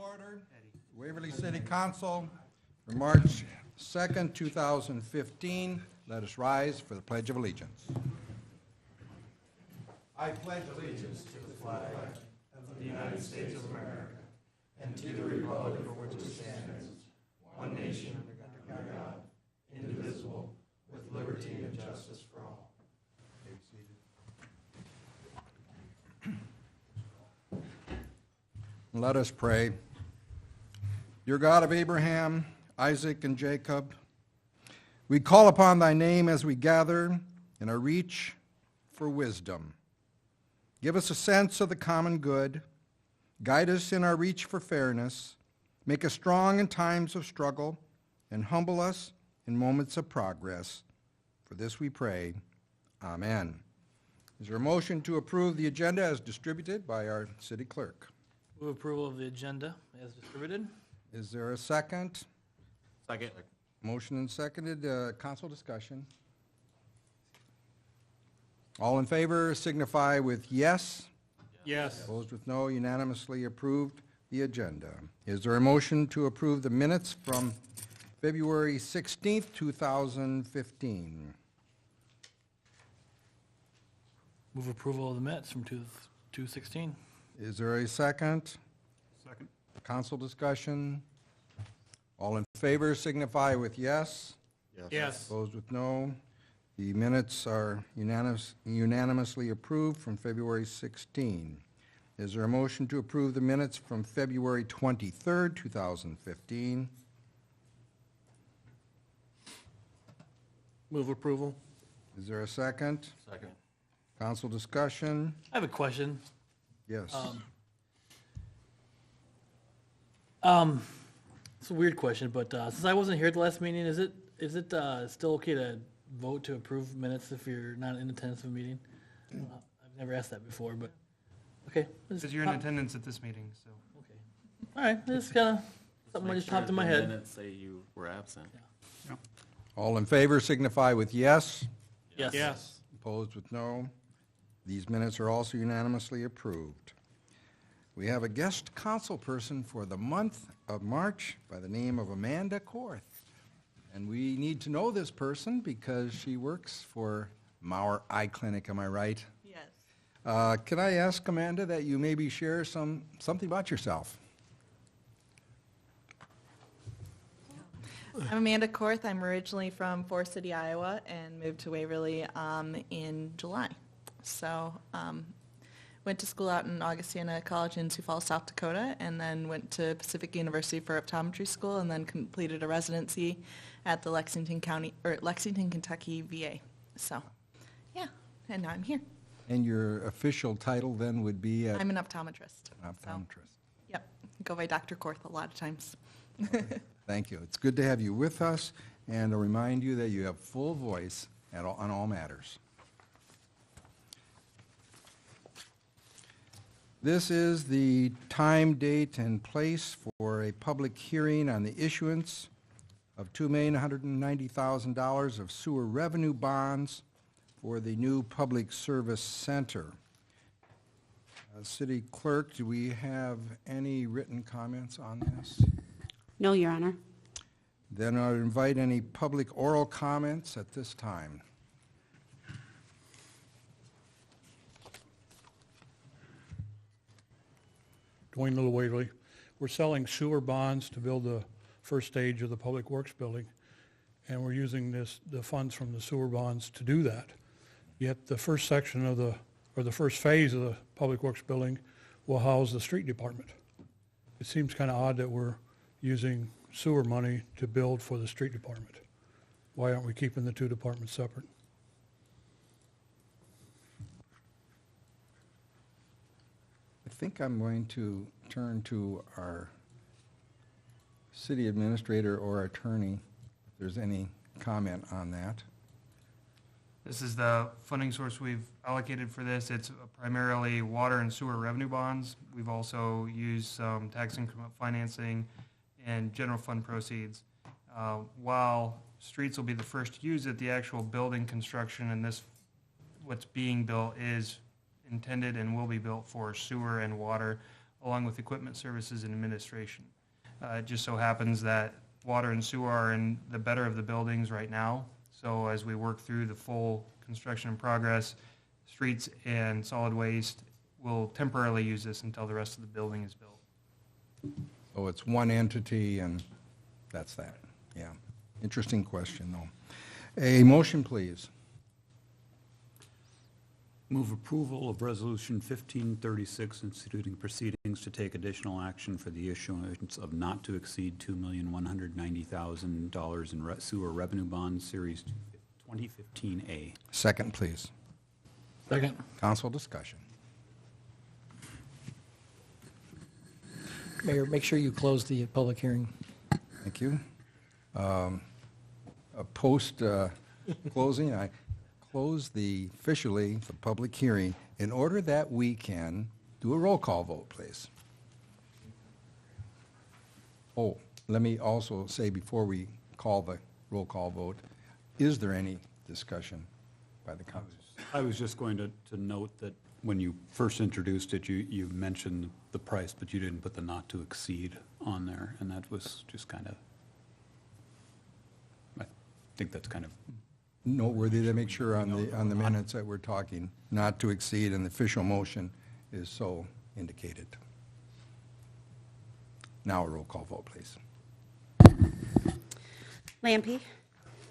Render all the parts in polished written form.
order. Waverly City Council for March 2nd, 2015. Let us rise for the Pledge of Allegiance. I pledge allegiance to the flag of the United States of America and to the republic for which it stands, one nation under God, indivisible, with liberty and justice for all. Let us pray. Dear God of Abraham, Isaac, and Jacob, we call upon thy name as we gather in our reach for wisdom. Give us a sense of the common good. Guide us in our reach for fairness. Make us strong in times of struggle and humble us in moments of progress. For this we pray. Amen. Is there a motion to approve the agenda as distributed by our city clerk? Move approval of the agenda as distributed. Is there a second? Second. Motion and seconded. Council discussion. All in favor signify with yes. Yes. Opposed with no. Unanimously approved the agenda. Is there a motion to approve the minutes from February 16th, 2015? Move approval of the minutes from 2/16. Is there a second? Second. Council discussion. All in favor signify with yes. Yes. Opposed with no. The minutes are unanimously approved from February 16. Is there a motion to approve the minutes from February 23rd, 2015? Move approval. Is there a second? Second. Council discussion. I have a question. Yes. It's a weird question, but since I wasn't here at the last meeting, is it still okay to vote to approve minutes if you're not in attendance of a meeting? I've never asked that before, but okay. Because you're in attendance at this meeting, so. Okay. All right. This kind of something that just popped in my head. Minutes say you were absent. All in favor signify with yes. Yes. Yes. Opposed with no. These minutes are also unanimously approved. We have a guest council person for the month of March by the name of Amanda Korth. And we need to know this person because she works for Mauer Eye Clinic, am I right? Yes. Can I ask, Amanda, that you maybe share something about yourself? I'm Amanda Korth. I'm originally from Forest City, Iowa, and moved to Waverly in July. So went to school out in Augustana College in Sioux Falls, South Dakota, and then went to Pacific University for optometry school, and then completed a residency at the Lexington, Kentucky VA. So, yeah, and now I'm here. And your official title then would be? I'm an optometrist. Optometrist. So, yep, go by Dr. Korth a lot of times. Thank you. It's good to have you with us, and to remind you that you have full voice on all matters. This is the time, date, and place for a public hearing on the issuance of $2,190,000 of sewer revenue bonds for the new Public Service Center. City Clerk, do we have any written comments on this? No, Your Honor. Then I would invite any public oral comments at this time. Dwayne Little Waverly. We're selling sewer bonds to build the first stage of the Public Works building, and we're using the funds from the sewer bonds to do that. Yet the first section of the first phase of the Public Works building will house the street department. It seems kind of odd that we're using sewer money to build for the street department. Why aren't we keeping the two departments separate? I think I'm going to turn to our city administrator or attorney, if there's any comment on that. This is the funding source we've allocated for this. It's primarily water and sewer revenue bonds. We've also used some tax increment financing and general fund proceeds. While streets will be the first to use it, the actual building construction and what's being built is intended and will be built for sewer and water, along with equipment services and administration. It just so happens that water and sewer are in the better of the buildings right now. So as we work through the full construction in progress, streets and solid waste, we'll temporarily use this until the rest of the building is built. So it's one entity, and that's that. Yeah. Interesting question, though. A motion, please. Move approval of Resolution 1536, instituting proceedings to take additional action for the issuance of not to exceed $2,190,000 in sewer revenue bonds, Series 2015A. Second, please. Second. Council discussion. Mayor, make sure you close the public hearing. Thank you. Post-closing, I close officially the public hearing in order that we can do a roll call vote, please. Oh, let me also say before we call the roll call vote, is there any discussion by the council? I was just going to note that when you first introduced it, you mentioned the price, but you didn't put the not to exceed on there, and that was just kind of, I think that's kind of, Noteworthy to make sure on the minutes that we're talking, not to exceed, and the official motion is so indicated. Now a roll call vote, please. Lampe,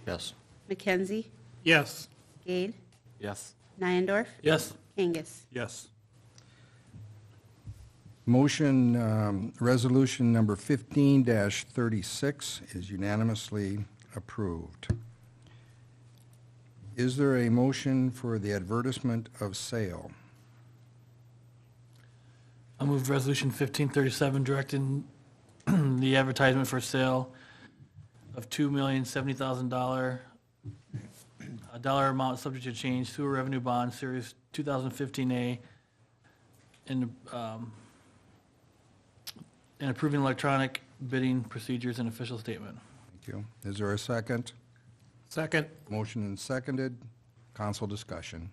Yes. McKenzie, Yes. Gade, Yes. Nyenendorf, Yes. Angus. yes. Motion, resolution number 15-36 is unanimously approved. Is there a motion for the advertisement of sale? I moved resolution 1537 directing the advertisement for sale of $2,070,000, a dollar amount subject to change, sewer revenue bond, Series 2015A, and approving electronic bidding procedures and official statement. Thank you. Is there a second? Second. Motion and seconded. Council discussion.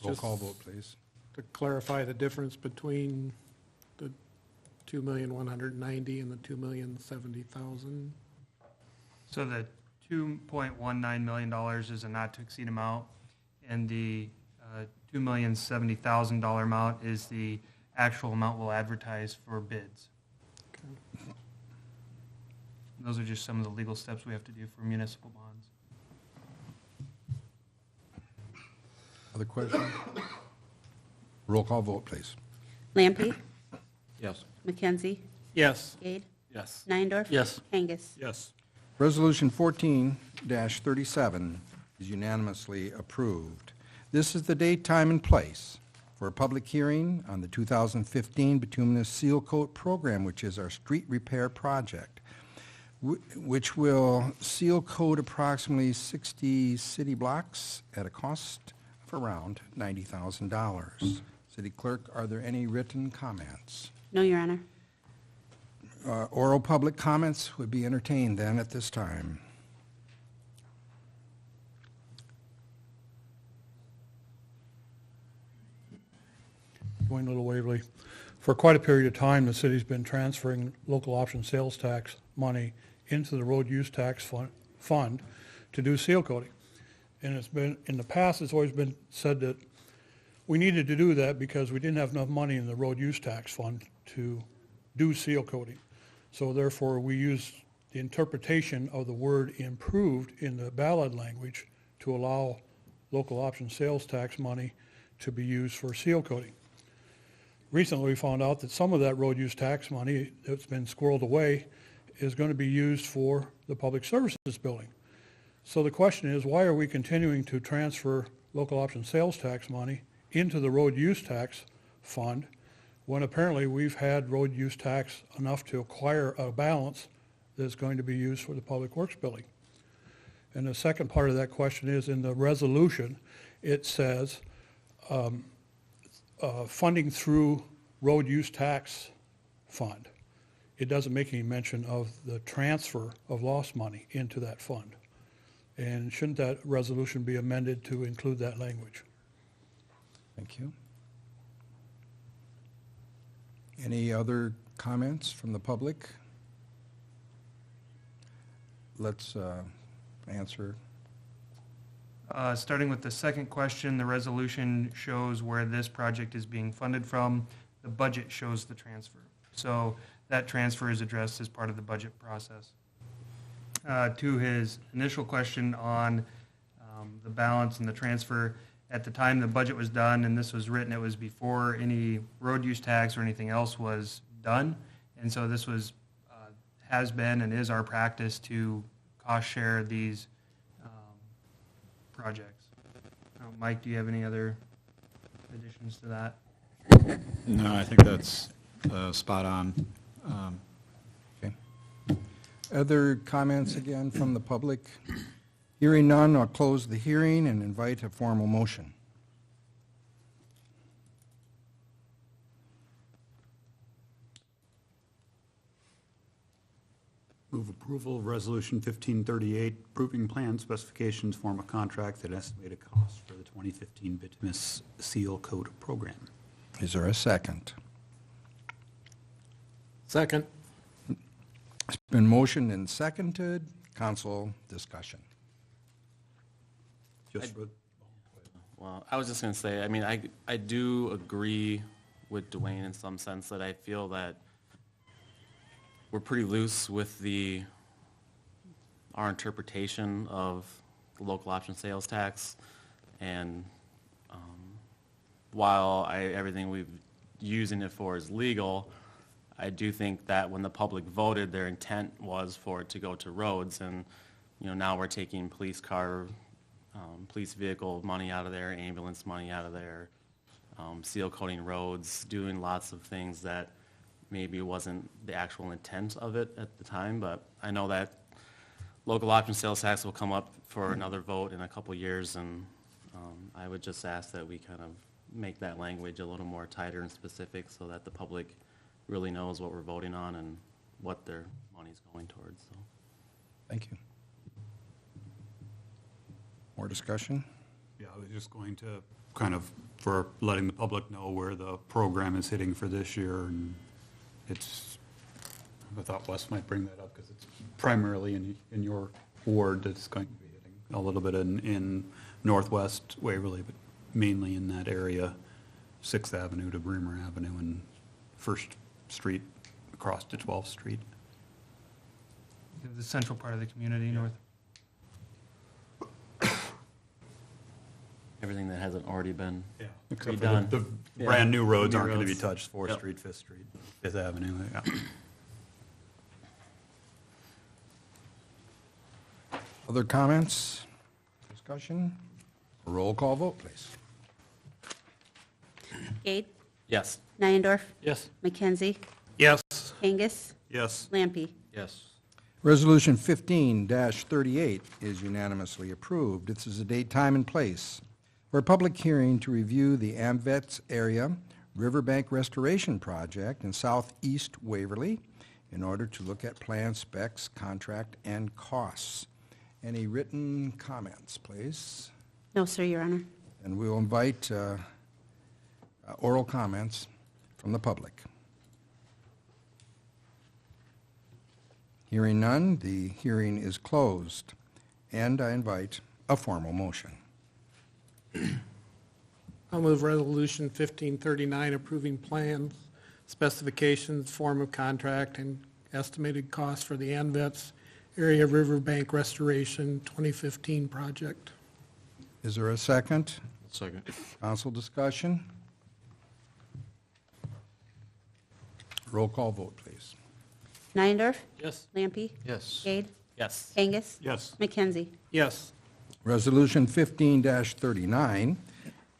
Roll call vote, please. To clarify the difference between the 2,190,000 and the 2,070,000. So the $2.19 million is a not-to-exceed amount, and the $2,070,000 amount is the actual amount we'll advertise for bids. Those are just some of the legal steps we have to do for municipal bonds. Other questions? Roll call vote, please. Lampe, Yes. McKenzie, Yes. Gade, Yes. Nyenendorf. Yes. Angus. Yes. Resolution 14-37 is unanimously approved. This is the date, time, and place for a public hearing on the 2015 Bituminous Seal Coat Program, which is our street repair project, which will seal coat approximately 60 city blocks at a cost of around $90,000. City Clerk, are there any written comments? No, Your Honor. Oral public comments would be entertained then at this time. Going to Little Waverly. For quite a period of time, the city's been transferring local option sales tax money into the road use tax fund to do seal coating. And it's been, in the past, it's always been said that we needed to do that because we didn't have enough money in the road use tax fund to do seal coating. So therefore, we use the interpretation of the word improved in the ballot language to allow local option sales tax money to be used for seal coating. Recently, we found out that some of that road use tax money that's been squirreled away is going to be used for the public services building. So the question is, why are we continuing to transfer local option sales tax money into the road use tax fund when apparently we've had road use tax enough to acquire a balance that's going to be used for the public works building? And the second part of that question is, in the resolution, it says funding through road use tax fund. It doesn't make any mention of the transfer of lost money into that fund. And shouldn't that resolution be amended to include that language? Thank you. Any other comments from the public? Let's answer. Starting with the second question, the resolution shows where this project is being funded from. The budget shows the transfer. So that transfer is addressed as part of the budget process. To his initial question on the balance and the transfer, at the time the budget was done and this was written, it was before any road use tax or anything else was done. And so this was, has been and is our practice to cost share these projects. Mike, do you have any other additions to that? No, I think that's spot on. Okay. Other comments again from the public? Hearing none, I'll close the hearing and invite a formal motion. Move approval of Resolution 1538, approving plan specifications, form of contract, and estimated costs for the 2015 bituminous seal coat program. Is there a second? Second. It's been motioned and seconded. Council discussion. Just for- Well, I was just going to say, I mean, I do agree with Dwayne in some sense that I feel that we're pretty loose with our interpretation of the local option sales tax. And while everything we've using it for is legal, I do think that when the public voted, their intent was for it to go to roads. And, you know, now we're taking police vehicle money out of there, ambulance money out of there, seal coating roads, doing lots of things that maybe wasn't the actual intent of it at the time. But I know that local option sales tax will come up for another vote in a couple years, and I would just ask that we kind of make that language a little more tighter and specific so that the public really knows what we're voting on and what their money's going towards. So. Thank you. More discussion? Yeah, I was just going to kind of, for letting the public know where the program is hitting for this year, and it's, I thought Wes might bring that up because it's primarily in your ward that's going to be hitting a little bit in northwest Waverly, but mainly in that area, 6th Avenue to Bremer Avenue and 1st Street across to 12th Street. The central part of the community, north. Everything that hasn't already been Except for redone. the Yeah. brand new roads New aren't going to be roads. touched, 4th Yep. Street, 5th Street, 5th Avenue, yeah. Other comments? Discussion? Roll call vote, please. Gade, Yes. Neuendorf, Yes. McKenzie, Yes. Kangas, Yes. Lampe. Yes. Resolution 15-38 is unanimously approved. This is a date, time, and place for a public hearing to review the AMVETS area Riverbank Restoration Project in southeast Waverly in order to look at plan specs, contract, and costs. Any written comments, please? No, sir, Your Honor. And we'll invite oral comments from the public. Hearing none, the hearing is closed, and I invite a formal motion. I'll move Resolution 1539, approving plans, specifications, form of contract, and estimated cost for the ANVETS Area Riverbank Restoration 2015 project. Is there a second? Second. Council discussion? Roll call vote, please. Neuendorf, Yes. Lampe, Yes. Gade, Yes. Kangas, Yes. McKenzie. Yes. Resolution 15-39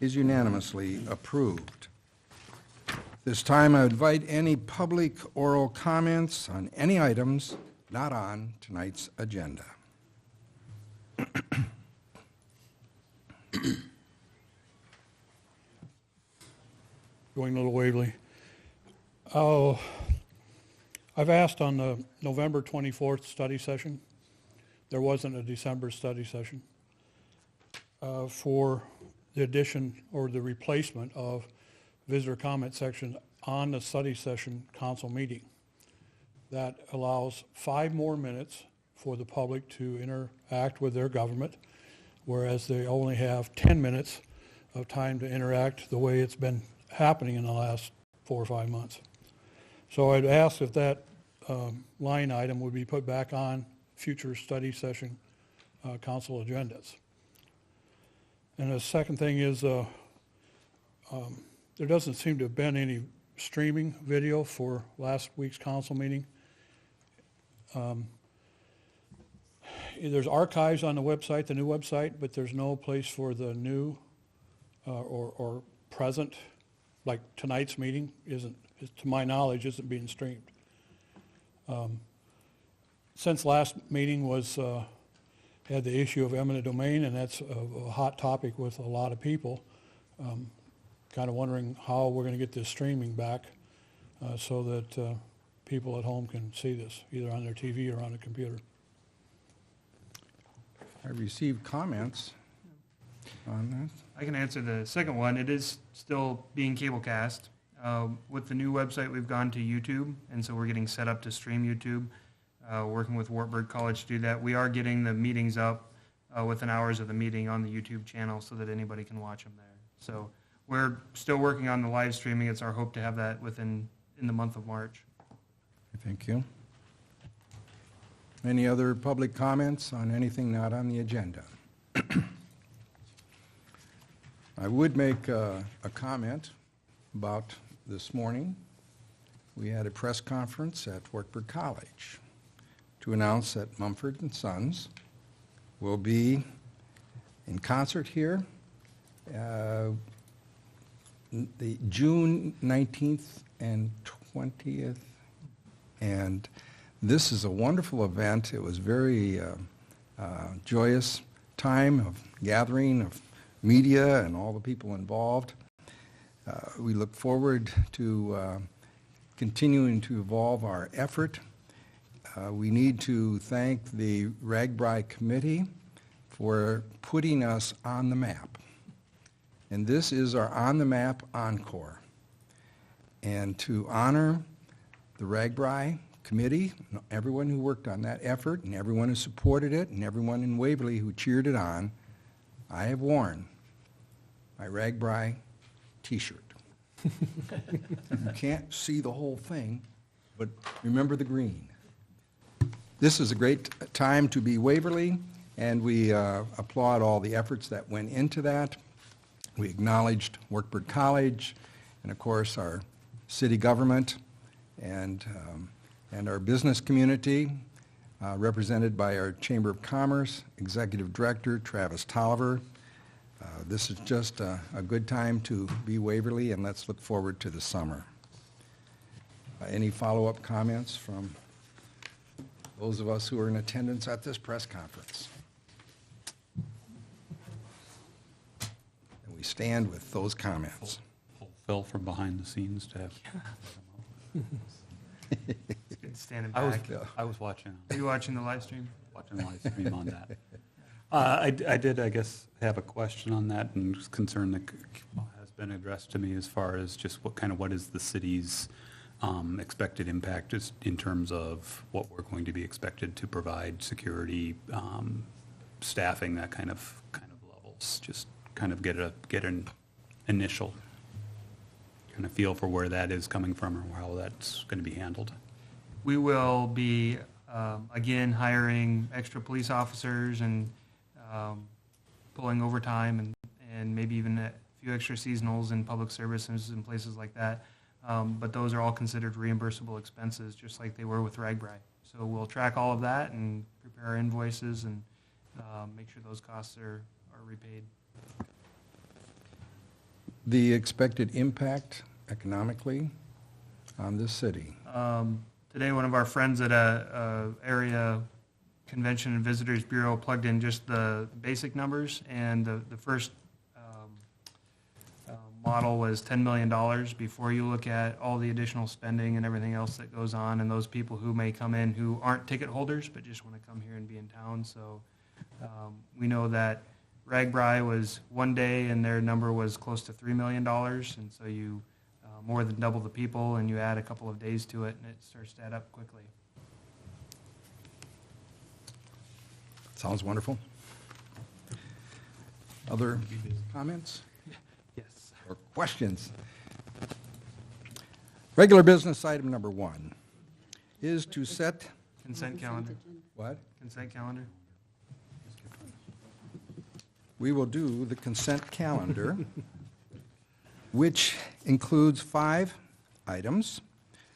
is unanimously approved. This time, I invite any public oral comments on any items not on tonight's agenda. Going Little Waverly. Oh, I've asked on the November 24th study session, there wasn't a December study session, for the addition or the replacement of visitor comment section on the study session council meeting. That allows 5 more minutes for the public to interact with their government, whereas they only have 10 minutes of time to interact the way it's been happening in the last 4 or 5 months. So I'd ask if that line item would be put back on future study session council agendas. And the second thing is there doesn't seem to have been any streaming video for last week's council meeting. There's archives on the website, the new website, but there's no place for the new or present, like tonight's meeting isn't, to my knowledge, isn't being streamed. Since last meeting was, had the issue of eminent domain, and that's a hot topic with a lot of people, kind of wondering how we're going to get this streaming back so that people at home can see this, either on their TV or on a computer. I received comments on that. I can answer the second one. It is still being cablecast. With the new website, we've gone to YouTube, and so we're getting set up to stream YouTube, working with Wartburg College to do that. We are getting the meetings up within hours of the meeting on the YouTube channel so that anybody can watch them there. So we're still working on the live streaming. It's our hope to have that in the month of March. Thank you. Any other public comments on anything not on the agenda? I would make a comment about this morning. We had a press conference at Wartburg College to announce that Mumford & Sons will be in concert here the June 19th and 20th. And this is a wonderful event. It was very joyous time of gathering of media and all the people involved. We look forward to continuing to evolve our effort. We need to thank the RAGBRAI committee for putting us on the map. And this is our On the Map encore. And to honor the RAGBRAI committee, everyone who worked on that effort, and everyone who supported it, and everyone in Waverly who cheered it on, I have worn my RAGBRAI t-shirt. You can't see the whole thing, but remember the green. This is a great time to be Waverly, and we applaud all the efforts that went into that. We acknowledged Wartburg College, and of course our city government, and our business community, represented by our Chamber of Commerce Executive Director, Travis Tolliver. This is just a good time to be Waverly, and let's look forward to the summer. Any follow-up comments from those of us who are in attendance at this press conference? And we stand with those comments. Phil from behind the scenes to have. Good standing I back. was watching. Are you watching the live stream? Watching the live stream on that. I did, I guess, have a question on that, and just concern that has been addressed to me as far as just what is the city's expected impact is in terms of what we're going to be expected to provide, security, staffing, that kind of levels. Just kind of get an initial kind of feel for where that is coming from or how that's going to be handled. We will be, again, hiring extra police officers and pulling overtime and maybe even a few extra seasonals in public services and places like that. But those are all considered reimbursable expenses, just like they were with RAGBRAI. So we'll track all of that and prepare our invoices and make sure those costs are repaid. The expected impact economically on this city. Today, one of our friends at a area Convention and Visitors Bureau plugged in just the basic numbers, and the first model was $10 million before you look at all the additional spending and everything else that goes on, and those people who may come in who aren't ticket holders but just want to come here and be in town. So we know that Ragbri was 1 day, and their number was close to $3 million, and so you more than double the people, and you add a couple of days to it, and it starts to add up quickly. Sounds wonderful. Other comments Yes. or questions? Regular business item number 1 is to set, Consent calendar. what? Consent calendar. We will do the consent calendar, which includes 5 items.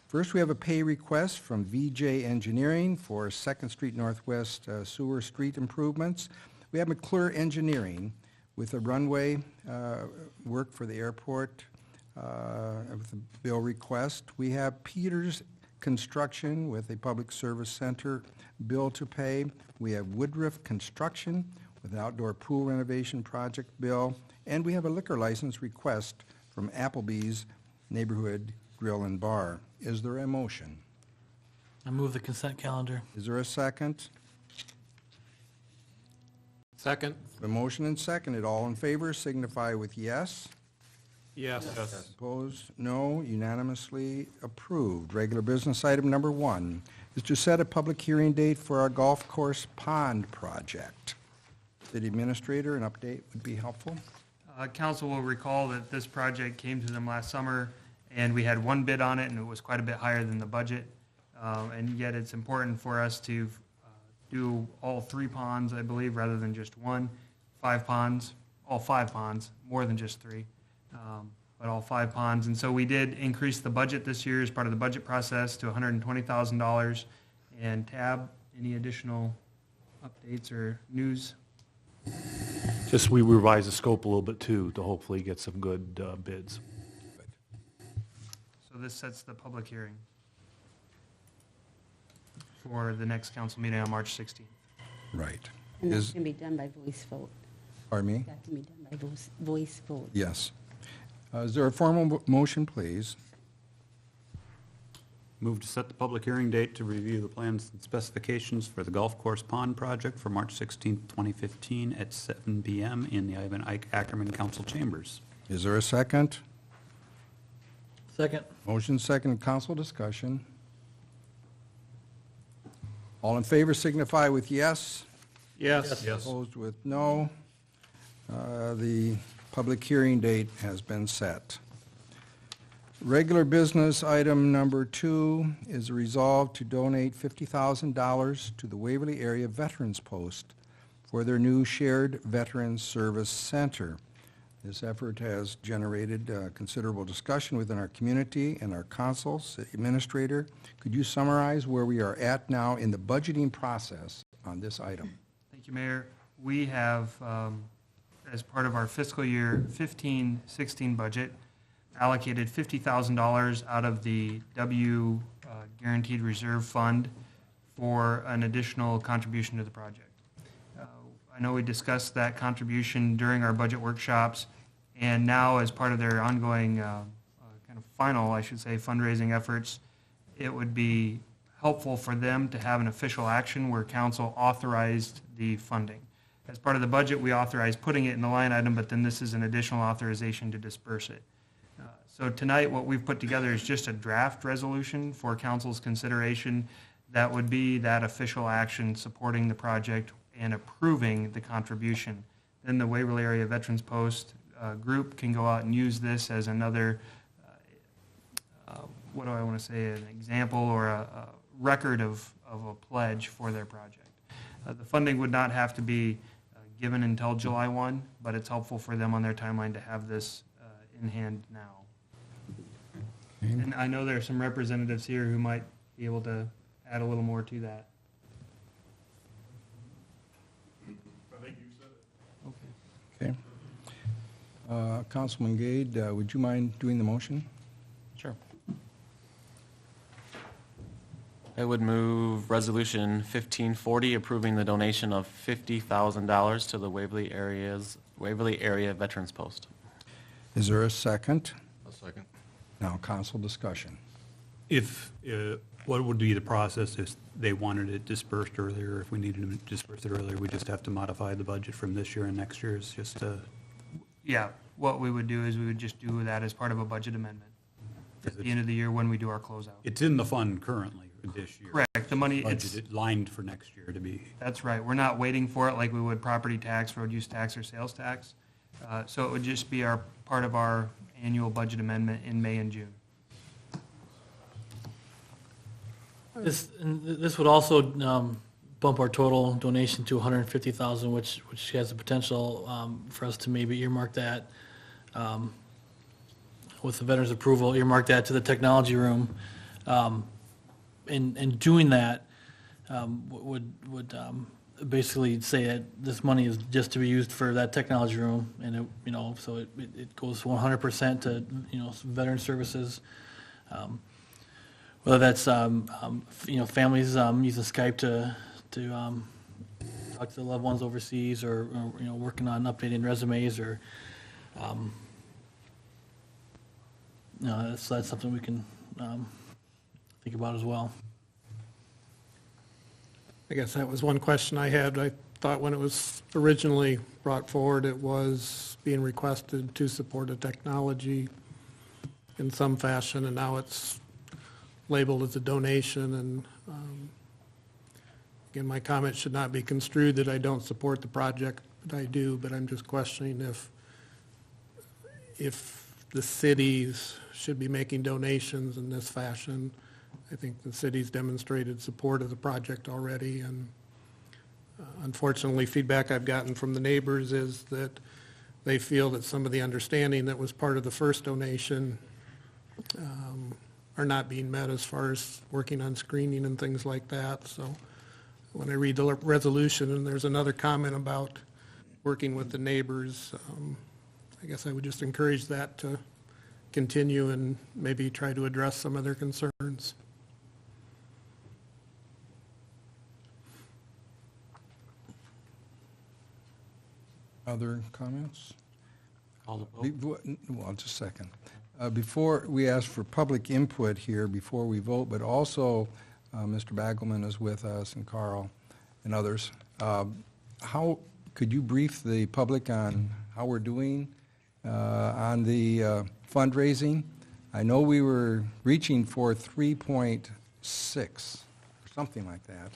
First, we have a pay request from VJ Engineering for 2nd Street Northwest sewer street improvements. We have McClure Engineering with a runway work for the airport with a bill request. We have Peters Construction with a public service center bill to pay. We have Woodruff Construction with an outdoor pool renovation project bill. And we have a liquor license request from Applebee's Neighborhood Grill and Bar. Is there a motion? I move the consent calendar. Is there a second? Second? The motion and seconded. All in favor signify with yes. Yes. Opposed? No. Unanimously approved. Regular business item number 1 is to set a public hearing date for our golf course pond project. City Administrator, an update would be helpful. Council will recall that this project came to them last summer, and we had 1 bid on it, and it was quite a bit higher than the budget. And yet it's important for us to do all 3 ponds, I believe, rather than just 1. 5 ponds, all 5 ponds, more than just 3, but all 5 ponds. And so we did increase the budget this year as part of the budget process to $120,000. And Tab, any additional updates or news? Just we revise the scope a little bit too, to hopefully get some good bids. So this sets the public hearing for the next council meeting on March 16th. Right. And that Is, can be done by voice vote. pardon me? That can be done by voice vote. Yes. Is there a formal motion, please? Move to set the public hearing date to review the plans and specifications for the golf course pond project for March 16th, 2015 at 7 p.m. in the Ivan Ike Ackerman Council Chambers. Is there a second? Second. Motion second, council discussion. All in favor signify with yes. Yes. Opposed with no. The public hearing date has been set. Regular business item number 2 is a resolve to donate $50,000 to the Waverly Area Veterans Post for their new Shared Veterans Service Center. This effort has generated considerable discussion within our community and our council. City Administrator, could you summarize where we are at now in the budgeting process on this item? Thank you, Mayor. We have, as part of our fiscal year 15-16 budget, allocated $50,000 out of the W Guaranteed Reserve Fund for an additional contribution to the project. I know we discussed that contribution during our budget workshops, and now as part of their ongoing kind of final, I should say, fundraising efforts, it would be helpful for them to have an official action where council authorized the funding. As part of the budget, we authorized putting it in the line item, but then this is an additional authorization to disperse it. So tonight, what we've put together is just a draft resolution for council's consideration. That would be that official action supporting the project and approving the contribution. Then the Waverly Area Veterans Post group can go out and use this as another, what do I want to say, an example or a record of a pledge for their project. The funding would not have to be given until July 1, but it's helpful for them on their timeline to have this in hand now. And I know there are some representatives here who might be able to add a little more to that. I think you said it. Okay. Councilman Gade, would you mind doing the motion? Sure. I would move Resolution 1540 approving the donation of $50,000 to the Waverly Area Veterans Post. Is there a second? A second. Now, council discussion. If, What would be the process if they wanted it dispersed earlier? If we needed to disperse it earlier, we just have to modify the budget from this year and next year's just to, Yeah, what we would do is we would just do that as part of a budget amendment at the end of the year when we do our closeout. it's in the fund currently this year. Correct, the money, it's, Budgeted, lined for next year to be. that's right, we're not waiting for it like we would property tax, road use tax, or sales tax. So it would just be part of our annual budget amendment in May and June. This would also bump our total donation to 150,000, which has the potential for us to maybe earmark that, with the veterans' approval, earmark that to the technology room. And doing that would basically say that this money is just to be used for that technology room, and it, so it goes 100% to, veteran services. Whether that's, families using Skype to talk to their loved ones overseas, or working on updating resumes, or, that's something we can think about as well. I guess that was one question I had. I thought when it was originally brought forward, it was being requested to support a technology in some fashion, and now it's labeled as a donation. And again, my comment should not be construed that I don't support the project, but I do, but I'm just questioning if the cities should be making donations in this fashion. I think the city's demonstrated support of the project already, and unfortunately, feedback I've gotten from the neighbors is that they feel that some of the understanding that was part of the first donation are not being met as far as working on screening and things like that. So when I read the resolution and there's another comment about working with the neighbors, I guess I would just encourage that to continue and maybe try to address some of their concerns. Other comments? Call the vote. Well, just a second. Before we ask for public input here, before we vote, but also Mr. Bagelman is with us, and Carl and others. How could you brief the public on how we're doing on the fundraising? I know we were reaching for 3.6 or something like that.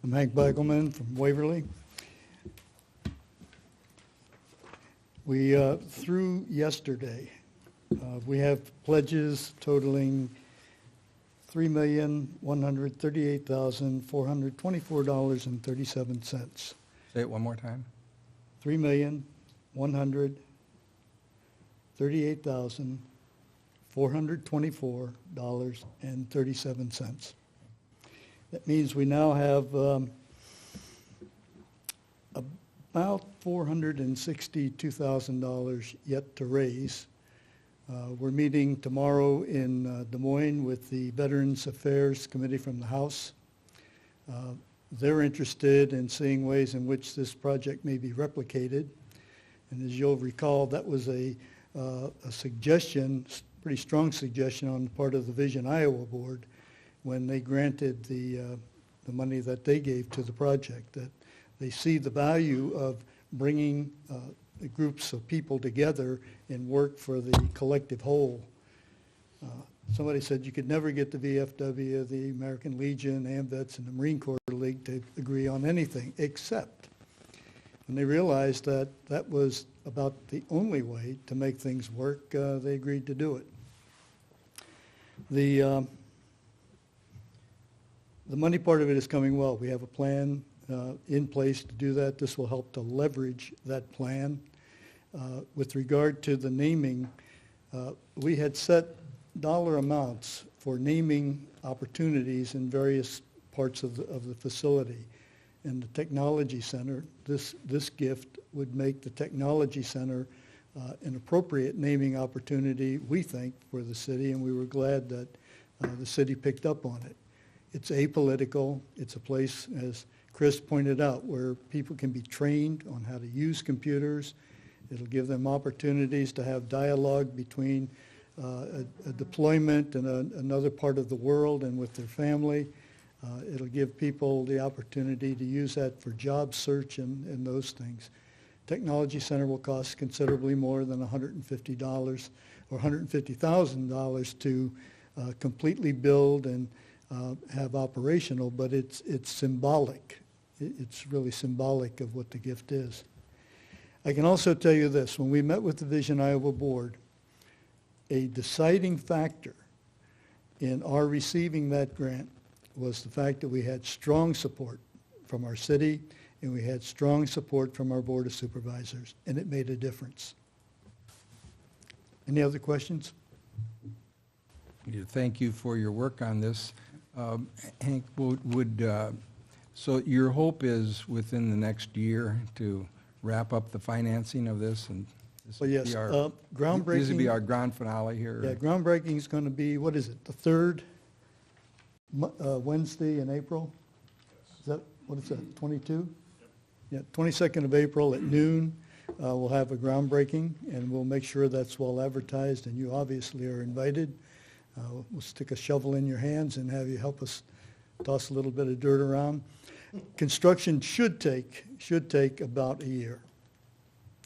I'm Hank Begelman from Waverly. We, through yesterday, we have pledges totaling $3,138,424.37. Say it one more time. $3,138,424.37. That means we now have about $462,000 yet to raise. We're meeting tomorrow in Des Moines with the Veterans Affairs Committee from the House. They're interested in seeing ways in which this project may be replicated. And as you'll recall, that was a suggestion, pretty strong suggestion on the part of the Vision Iowa Board when they granted the money that they gave to the project, that they see the value of bringing groups of people together and work for the collective whole. Somebody said you could never get the VFW, the American Legion, AMVETS, and the Marine Corps League to agree on anything, except when they realized that that was about the only way to make things work, they agreed to do it. The money part of it is coming well. We have a plan in place to do that. This will help to leverage that plan. With regard to the naming, we had set dollar amounts for naming opportunities in various parts of the facility. And the Technology Center, this gift would make the Technology Center an appropriate naming opportunity, we think, for the city, and we were glad that the city picked up on it. It's apolitical. It's a place, as Chris pointed out, where people can be trained on how to use computers. It'll give them opportunities to have dialogue between a deployment and another part of the world and with their family. It'll give people the opportunity to use that for job search and those things. Technology Center will cost considerably more than $150 or $150,000 to completely build and have operational, but it's symbolic. It's really symbolic of what the gift is. I can also tell you this, when we met with the Vision Iowa Board, a deciding factor in our receiving that grant was the fact that we had strong support from our city and we had strong support from our Board of Supervisors, and it made a difference. Any other questions? Thank you for your work on this. Hank, so your hope is within the next year to wrap up the financing of this, and this Well, will yes, be our, groundbreaking. this will be our grand finale here? Yeah, groundbreaking is going to be, what is it, the third Wednesday in April? Is that, what is that, 22? Yeah, 22nd of April at noon, we'll have a groundbreaking, and we'll make sure that's well advertised, and you obviously are invited. We'll stick a shovel in your hands and have you help us toss a little bit of dirt around. Construction should take about a year.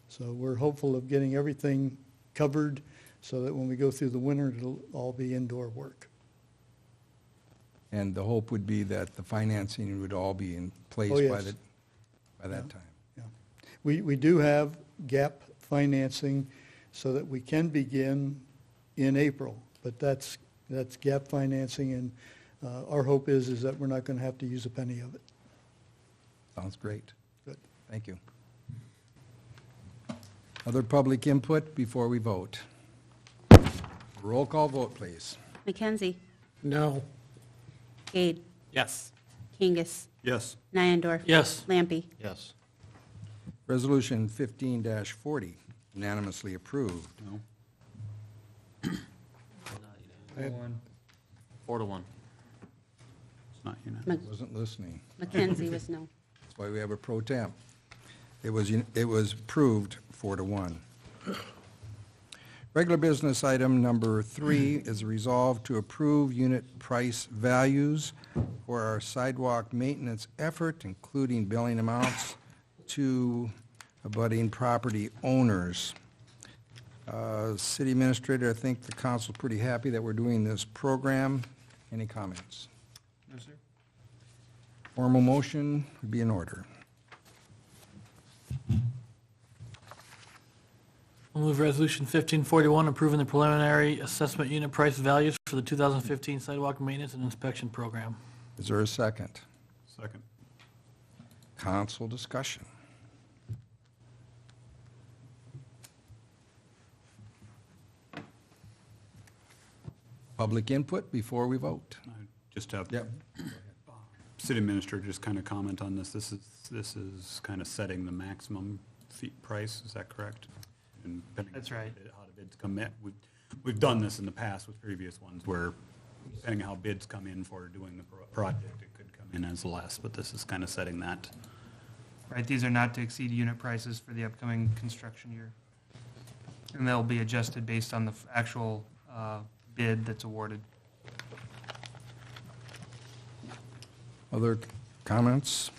So we're hopeful of getting everything covered so that when we go through the winter, it'll all be indoor work. And the hope would be that the financing would all be in place Oh, yes. by that time. Yeah. We do have gap financing so that we can begin in April, but that's gap financing, and our hope is that we're not going to have to use a penny of it. Sounds great. Good. Thank you. Other public input before we vote? Roll call vote, please. McKenzie, No. Gade, Yes. Kangas, Yes. Nyenendorf. Yes. Lampy. Yes. Resolution 15-40, unanimously approved. No. 4-1. It's not unanimous. Wasn't listening. McKenzie was no. That's why we have a pro temp. It was approved 4-1. Regular business item number 3 is resolved to approve unit price values for our sidewalk maintenance effort, including billing amounts to abutting property owners. City Administrator, I think the council's pretty happy that we're doing this program. Any comments? No, sir. Formal motion would be in order. I'll move Resolution 1541, approving the preliminary assessment unit price values for the 2015 sidewalk maintenance and inspection program. Is there a second? Second. Council discussion. Public input before we vote. I just have Yep. City Administrator just kind of comment on this. This is kind of setting the maximum fee price, is that correct? And depending That's on right. How the bids come in. We've done this in the past with previous ones where depending on how bids come in for doing the project, it could come in as less, but this is kind of setting that. Right, these are not to exceed unit prices for the upcoming construction year. And they'll be adjusted based on the actual bid that's awarded. Other comments?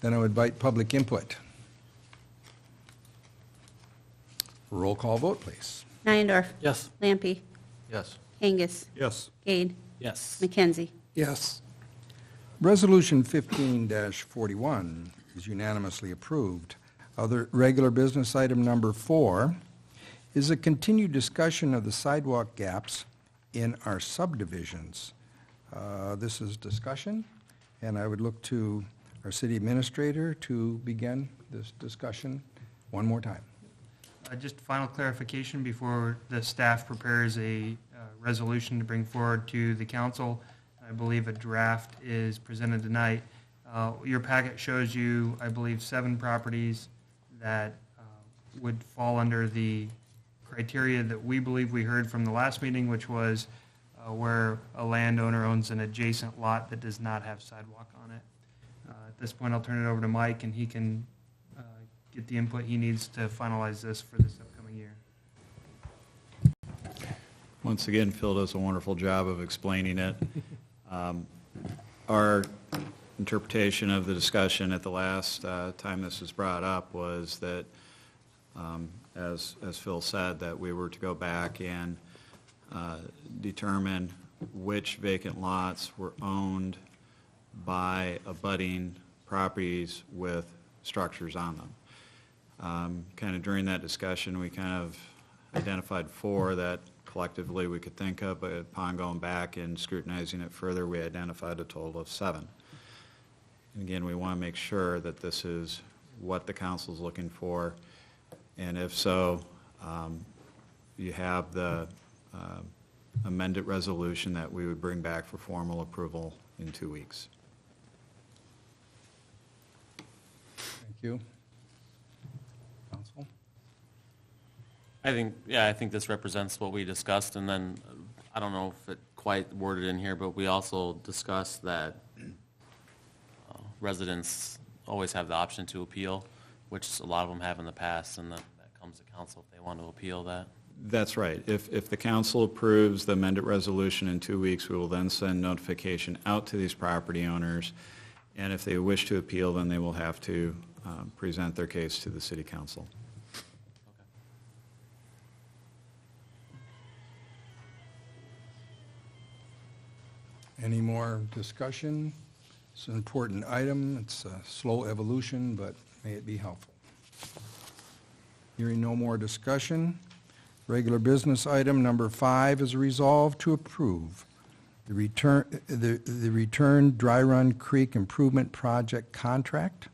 Then I would invite public input. Roll call vote, please. Nyenendorf. Yes. Lampy. Yes. Kangas, Yes. Gade, Yes. McKenzie. Yes. Resolution 15-41 is unanimously approved. Other regular business item number 4 is a continued discussion of the sidewalk gaps in our subdivisions. This is discussion, and I would look to our city administrator to begin this discussion one more time. Just final clarification before the staff prepares a resolution to bring forward to the council. I believe a draft is presented tonight. Your packet shows you, I believe, 7 properties that would fall under the criteria that we believe we heard from the last meeting, which was where a landowner owns an adjacent lot that does not have sidewalk on it. At this point, I'll turn it over to Mike, and he can get the input he needs to finalize this for this upcoming year. Once again, Phil does a wonderful job of explaining it. Our interpretation of the discussion at the last time this was brought up was that, as Phil said, that we were to go back and determine which vacant lots were owned by abutting properties with structures on them. Kind of during that discussion, we kind of identified 4 that collectively we could think of, but upon going back and scrutinizing it further, we identified a total of 7. And again, we want to make sure that this is what the council's looking for, and if so, you have the amended resolution that we would bring back for formal approval in 2 weeks. Thank you. Council? I think this represents what we discussed, and then, I don't know if it quite worded in here, but we also discussed that residents always have the option to appeal, which a lot of them have in the past, and that comes to council if they want to appeal that. That's right. If the council approves the amended resolution in 2 weeks, we will then send notification out to these property owners, and if they wish to appeal, then they will have to present their case to the city council. Any more discussion? It's an important item. It's a slow evolution, but may it be helpful. Hearing no more discussion, regular business item number 5 is resolved to approve the return Dry Run Creek Improvement Project contract,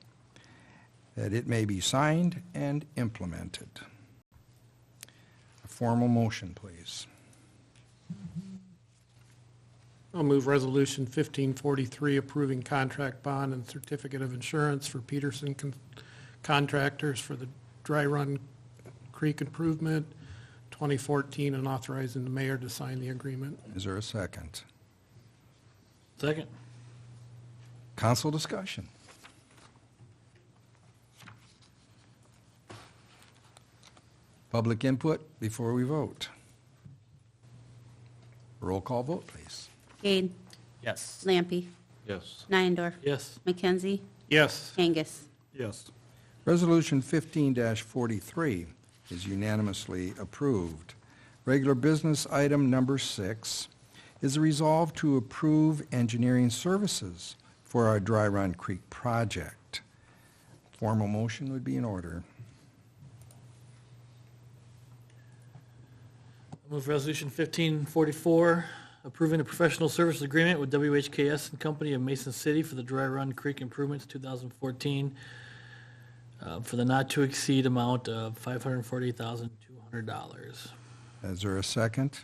that it may be signed and implemented. A formal motion, please. I'll move Resolution 1543 approving contract bond and certificate of insurance for Peterson Contractors for the Dry Run Creek Improvement 2014 and authorizing the mayor to sign the agreement. Is there a second? Second. Council discussion. Public input before we vote. Roll call vote, please. Gade, Yes. Lampy, Yes. Nyenendorf, Yes. McKenzie, Yes. Angus. Yes. Resolution 15-43 is unanimously approved. Regular business item number 6 is a resolve to approve engineering services for our Dry Run Creek project. Formal motion would be in order. Move Resolution 1544, approving a professional services agreement with WHKS and Company of Mason City for the Dry Run Creek Improvements 2014 for the not-to-exceed amount of $540,200. Is there a second?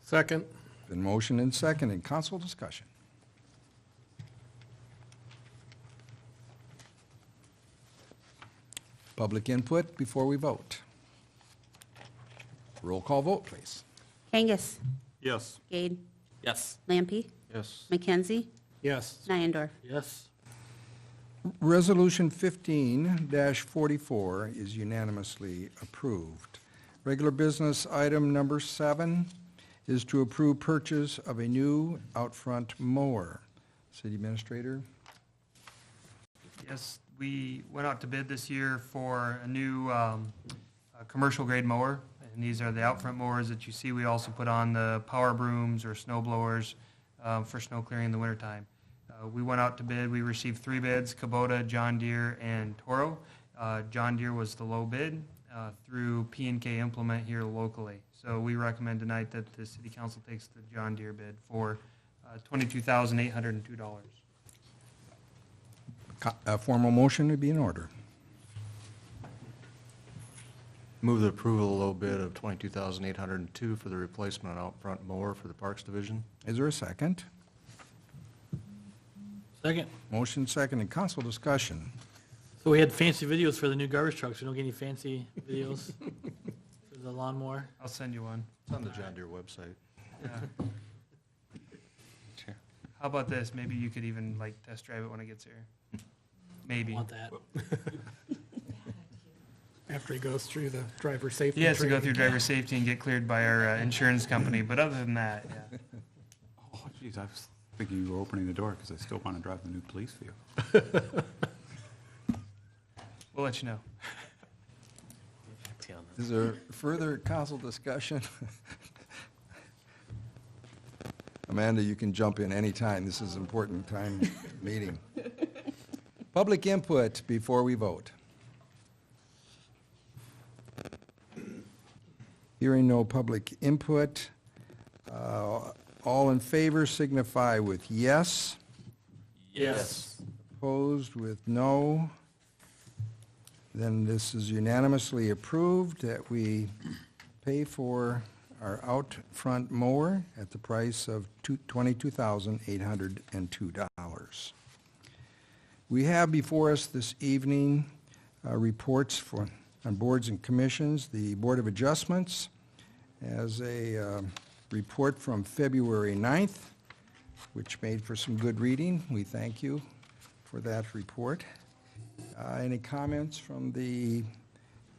Second. Been motioned and seconded. Council discussion. Public input before we vote. Roll call vote, please. Angus, Yes. Gade, Yes. Lampy, Yes. McKenzie, Yes. Nyenendorf. Yes. Resolution 15-44 is unanimously approved. Regular business item number 7 is to approve purchase of a new out-front mower. City Administrator? Yes, we went out to bid this year for a new commercial grade mower, and these are the out front mowers that you see. We also put on the power brooms or snow blowers for snow clearing in the wintertime. We went out to bid. We received 3 bids, Kubota, John Deere, and Toro. John Deere was the low bid through P&K Implement here locally. So we recommend tonight that the City Council takes the John Deere bid for $22,802. A formal motion would be in order. Move the approval of the low bid of $22,802 for the replacement out front mower for the Parks Division. Is there a second? Second. Motion seconded. Council discussion. So we had fancy videos for the new garbage trucks. We don't get any fancy videos for the lawnmower? I'll send you one. It's on the John Deere website. Yeah. Chair. How about this? Maybe you could even like test drive it when it gets here. Maybe. Want that? After he goes through the driver safety. He has to go training. through driver safety and get cleared by our insurance company, but other than that, yeah. Oh, geez, I was thinking you were opening the door because I still want to drive the new police vehicle. We'll let you know. Is there further council discussion? Amanda, you can jump in anytime. This is an important time meeting. Public input before we vote. Hearing no public input, all in favor signify with yes. Yes. Opposed with no. Then this is unanimously approved that we pay for our out front mower at the price of $22,802. We have before us this evening reports on boards and commissions. The Board of Adjustments has a report from February 9th, which made for some good reading. We thank you for that report. Any comments from the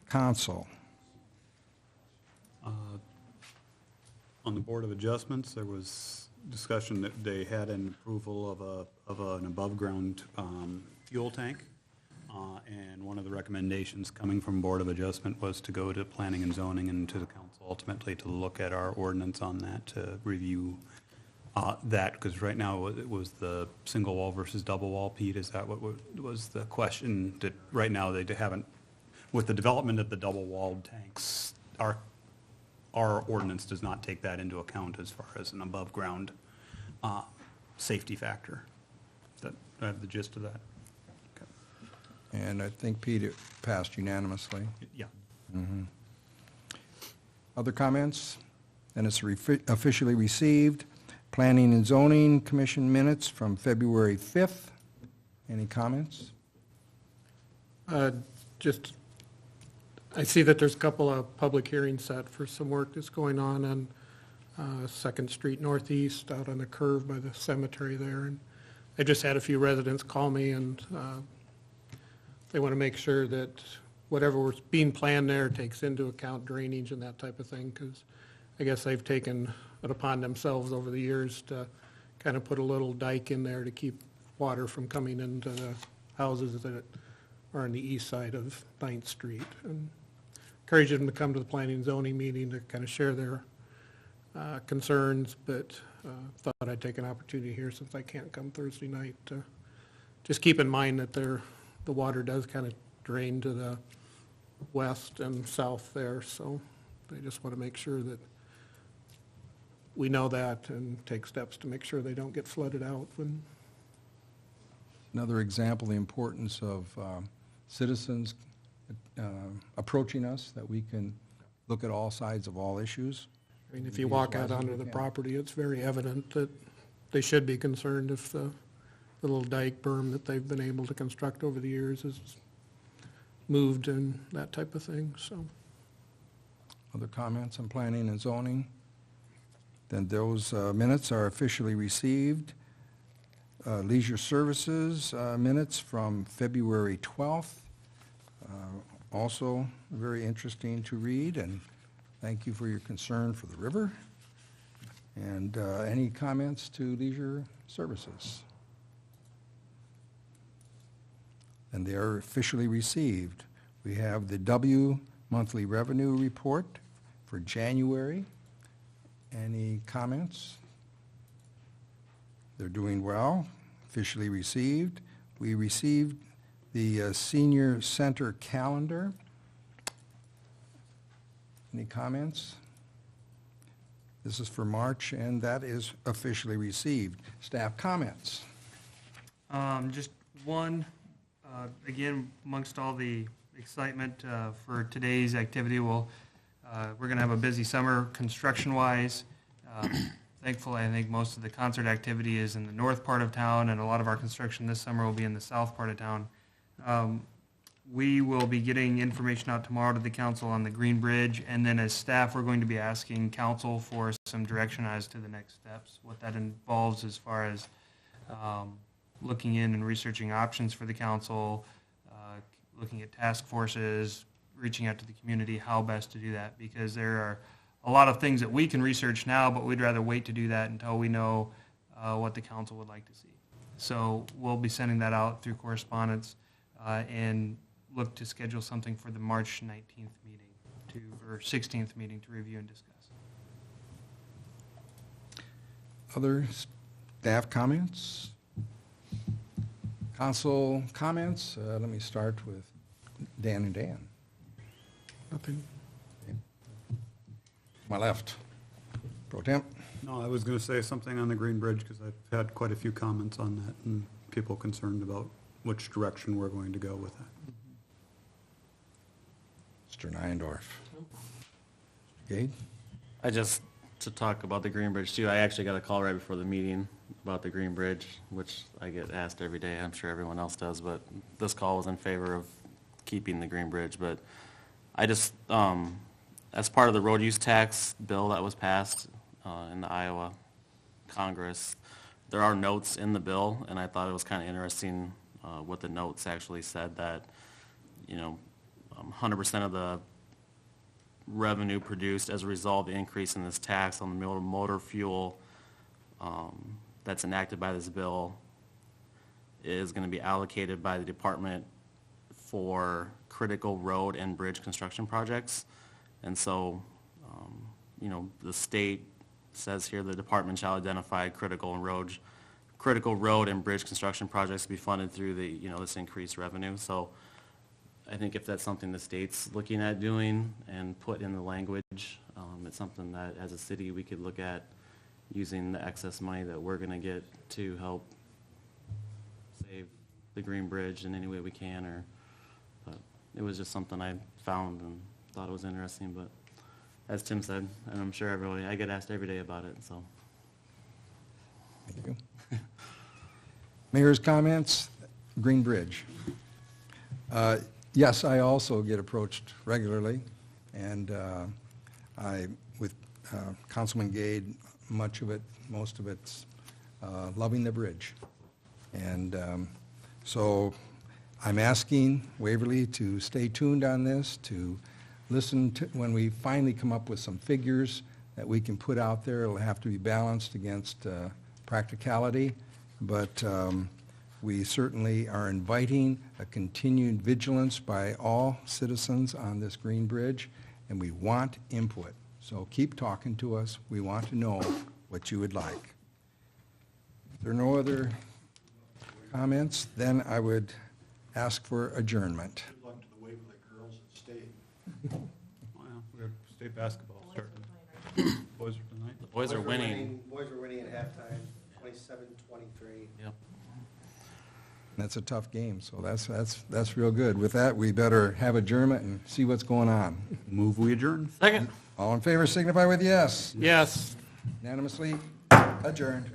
council? On the Board of Adjustments, there was discussion that they had an approval of an above-ground fuel tank. And one of the recommendations coming from Board of Adjustment was to go to Planning and Zoning and to the council ultimately to look at our ordinance on that, to review that, because right now it was the single wall versus double wall. Pete, is that what was the question? That right now they haven't, with the development of the double walled tanks, our ordinance does not take that into account as far as an above ground safety factor. Does that have the gist of that? Okay. And I think, Pete, it passed unanimously. Yeah. Other comments? Then it's officially received. Planning and Zoning Commission minutes from February 5th. Any comments? Just, I see that there's a couple of public hearings set for some work that's going on 2nd Street Northeast, out on the curve by the cemetery there. And I just had a few residents call me, and they want to make sure that whatever was being planned there takes into account drainage and that type of thing, because I guess they've taken it upon themselves over the years to kind of put a little dike in there to keep water from coming into the houses that are on the east side of 9th Street. And encourage them to come to the planning and zoning meeting to kind of share their concerns, but thought I'd take an opportunity here, since I can't come Thursday night, to just keep in mind that the water does kind of drain to the west and south there, so they just want to make sure that we know that and take steps to make sure they don't get flooded out when. Another example, the importance of citizens approaching us, that we can look at all sides of all issues. I mean, if you walk out onto the property, it's very evident that they should be concerned if the little dike berm that they've been able to construct over the years is moved and that type of thing, so. Other comments on planning and zoning? Then those minutes are officially received. Leisure Services minutes from February 12th. Also very interesting to read, and thank you for your concern for the river. And any comments to Leisure Services? And they are officially received. We have the W monthly revenue report for January. Any comments? They're doing well, officially received. We received the senior center calendar. Any comments? This is for March, and that is officially received. Staff comments? Just one, again, amongst all the excitement for today's activity, we're going to have a busy summer construction-wise. Thankfully, I think most of the concert activity is in the north part of town, and a lot of our construction this summer will be in the south part of town. We will be getting information out tomorrow to the council on the Green Bridge, and then as staff, we're going to be asking council for some direction as to the next steps, what that involves as far as looking in and researching options for the council, looking at task forces, reaching out to the community, how best to do that, because there are a lot of things that we can research now, but we'd rather wait to do that until we know what the council would like to see. So we'll be sending that out through correspondence and look to schedule something for the March 19th meeting or 16th meeting to review and discuss. Other staff comments? Council comments? Let me start with Dan and Dan. Nothing. My left. Pro Temp. No, I was going to say something on the Green Bridge, because I've had quite a few comments on that, and people concerned about which direction we're going to go with that. Mr. Neuendorf. Gade? To talk about the Green Bridge too, I actually got a call right before the meeting about the Green Bridge, which I get asked every day, I'm sure everyone else does, but this call was in favor of keeping the Green Bridge. But I just, as part of the road use tax bill that was passed in the Iowa Congress, there are notes in the bill, and I thought it was kind of interesting what the notes actually said, that, 100% of the revenue produced as a result of the increase in this tax on the motor fuel that's enacted by this bill is going to be allocated by the department for critical road and bridge construction projects. And so, the state says here the department shall identify critical road and bridge construction projects to be funded through the, this increased revenue. So I think if that's something the state's looking at doing and put in the language, it's something that as a city we could look at using the excess money that we're going to get to help save the Green Bridge in any way we can. But it was just something I found and thought it was interesting. But as Tim said, and I'm sure everybody, I get asked every day about it. So. Thank you. Mayor's comments, Green Bridge. Yes, I also get approached regularly, and with Councilman Gade, most of it's loving the bridge. And so I'm asking Waverly to stay tuned on this, to listen to when we finally come up with some figures that we can put out there. It'll have to be balanced against practicality, but we certainly are inviting a continued vigilance by all citizens on this Green Bridge, and we want input. So keep talking to us. We want to know what you would like. If there are no other comments, then I would ask for adjournment. Good luck to the Waverly girls at state. Well, we have state basketball starting. Boys are tonight. The boys are winning. Boys are winning at halftime, 27-23. Yep. That's a tough game, so that's real good. With that, we better have adjournment and see what's going on. Move we adjourn. Second. All in favor signify with yes. Yes. Unanimously adjourned.